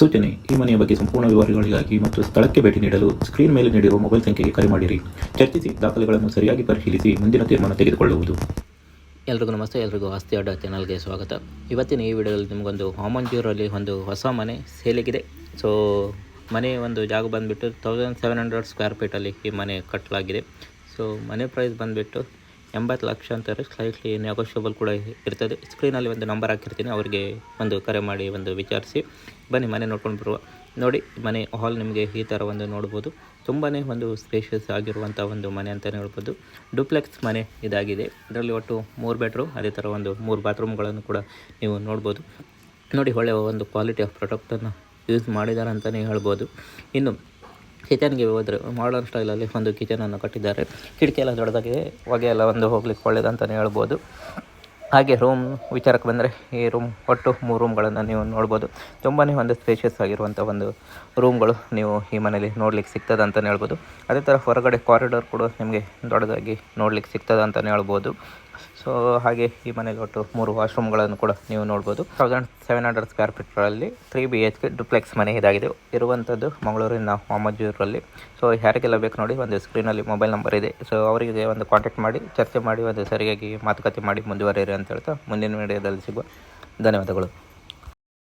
ಸೂಚನೆ: ಈ ಮನೆಯ ಬಗ್ಗೆ ಸಂಪೂರ್ಣ ವಿವರಗಳಿಗಾಗಿ ಮತ್ತು ಸ್ಥಳಕ್ಕೆ ಭೇಟಿ ನೀಡಲು ಸ್ಕ್ರೀನ್ ಮೇಲೆ ನೀಡಿರುವ ಮೊಬೈಲ್ ಸಂಖ್ಯೆಗೆ ಕರೆ ಮಾಡಿರಿ. ಚರ್ಚಿಸಿ, ದಾಖಲೆಗಳನ್ನು ಸರಿಯಾಗಿ ಪರಿಶೀಲಿಸಿ ಮುಂದಿನ ತೀರ್ಮಾನ ತೆಗೆದುಕೊಳ್ಳುವುದು. ಎಲ್ರಿಗೂ ನಮಸ್ತೆ. ಎಲ್ರಿಗೂ ಆಸ್ತಿ ಅಡ್ಡ ಚಾನಲ್ಗೆ ಸ್ವಾಗತ. ಇವತ್ತಿನ ಈ ವಿಡಿಯೋದಲ್ಲಿ ನಿಮಗೊಂದು ವಾಮಂಜೂರಲ್ಲಿ ಒಂದು ಹೊಸ ಮನೆ ಸೇಲಿಗಿದೆ. ಸೊ ಮನೆ ಒಂದು ಜಾಗ ಬಂದುಬಿಟ್ಟು 1700 ಸ್ಕ್ವೇರ್ ಫೀಟಲ್ಲಿ ಈ ಮನೆ ಕಟ್ಟಲಾಗಿದೆ. ಸೊ ಮನೆ ಪ್ರೈಸ್ ಬಂದುಬಿಟ್ಟು 80 ಲಕ್ಷ ಅಂತಾರೆ. ಸ್ಲೈಟ್ಲಿ ನೆಗೋಷಿಯಬಲ್ ಕೂಡ ಇರ್ತದೆ. ಸ್ಕ್ರೀನಲ್ಲಿ ಒಂದು ನಂಬರ್ ಹಾಕಿರ್ತೀನಿ, ಅವರಿಗೆ ಒಂದು ಕರೆ ಮಾಡಿ ಒಂದು ವಿಚಾರಿಸಿ ಬನ್ನಿ ಮನೆ ನೋಡ್ಕೊಂಡು ಬರುವ. ನೋಡಿ, ಮನೆ ಹಾಲ್ ನಿಮಗೆ ಈ ಥರ ಒಂದು ನೋಡ್ಬೋದು. ತುಂಬಾ ಒಂದು ಸ್ಪೇಷಿಯಸ್ ಆಗಿರುವಂಥ ಒಂದು ಮನೆ ಅಂತಲೇ ಹೇಳ್ಬೋದು. ಡುಪ್ಲೆಕ್ಸ್ ಮನೆ ಇದಾಗಿದೆ. ಇದರಲ್ಲಿ ಒಟ್ಟು 3 ಬೆಡ್ರೂಮ್, ಅದೇ ಥರ ಒಂದು 3 ಬಾತ್ರೂಮ್ಗಳನ್ನು ಕೂಡ ನೀವು ನೋಡ್ಬೋದು. ನೋಡಿ, ಒಳ್ಳೆಯ ಒಂದು ಕ್ವಾಲಿಟಿ ಆಫ್ ಪ್ರಾಡಕ್ಟನ್ನು ಯೂಸ್ ಮಾಡಿದ್ದಾರೆ ಅಂತಲೇ ಹೇಳ್ಬೋದು. ಇನ್ನು ಕಿಚನ್ಗೆ ಹೋದರೆ ಮಾಡರ್ನ್ ಸ್ಟೈಲಲ್ಲಿ ಒಂದು ಕಿಚನನ್ನು ಕಟ್ಟಿದ್ದಾರೆ. ಕಿಟಕಿ ಎಲ್ಲ ದೊಡ್ಡದಾಗಿದೆ, ಹೊಗೆ ಎಲ್ಲ ಒಂದು ಹೋಗ್ಲಿಕ್ಕೆ ಒಳ್ಳೆಯದಂತಲೇ ಹೇಳ್ಬೋದು. ಹಾಗೆ ರೂಮ್ ವಿಚಾರಕ್ಕೆ ಬಂದರೆ ಈ ರೂಮ್ ಒಟ್ಟು 3 ರೂಮ್ಗಳನ್ನು ನೀವು ನೋಡ್ಬೋದು. ತುಂಬಾ ಒಂದು ಸ್ಪೇಷಿಯಸ್ ಆಗಿರುವಂಥ ಒಂದು ರೂಮ್ಗಳು ನೀವು ಈ ಮನೇಲಿ ನೋಡ್ಲಿಕ್ಕೆ ಸಿಗ್ತದೆ ಅಂತಲೇ ಹೇಳ್ಬೋದು. ಅದೇ ಥರ ಹೊರಗಡೆ ಕಾರಿಡಾರ್ ಕೂಡ ನಿಮಗೆ ದೊಡ್ಡದಾಗಿ ನೋಡ್ಲಿಕ್ಕೆ ಸಿಗ್ತದೆ ಅಂತಲೇ ಹೇಳ್ಬೋದು. ಸೊ ಹಾಗೆ ಈ ಮನೇಲಿ ಒಟ್ಟು 3 ವಾಶ್ರೂಮ್ಗಳನ್ನು ಕೂಡ ನೀವು ನೋಡ್ಬೋದು. 1700 ಸ್ಕ್ವೇರ್ ಫೀಟ್ಗಳಲ್ಲಿ 3 BHK ಡುಪ್ಲೆಕ್ಸ್ ಮನೆ ಇದಾಗಿದೆ. ಇರುವಂಥದ್ದು ಮಂಗಳೂರಿನ ವಾಮಂಜೂರಲ್ಲಿ. ಸೊ ಯಾರಿಗೆಲ್ಲ ಬೇಕು ನೋಡಿ, ಒಂದು ಸ್ಕ್ರೀನಲ್ಲಿ ಮೊಬೈಲ್ ನಂಬರ್ ಇದೆ. ಸೊ ಅವರಿಗೆ ಒಂದು ಕಾಂಟ್ಯಾಕ್ಟ್ ಮಾಡಿ ಚರ್ಚೆ ಮಾಡಿ ಒಂದು ಸರಿಯಾಗಿ ಮಾತುಕತೆ ಮಾಡಿ ಮುಂದುವರಿಯಿರಿ ಅಂತ ಹೇಳ್ತಾ ಮುಂದಿನ ವಿಡಿಯೋದಲ್ಲಿ ಸಿಗುವ. ಧನ್ಯವಾದಗಳು.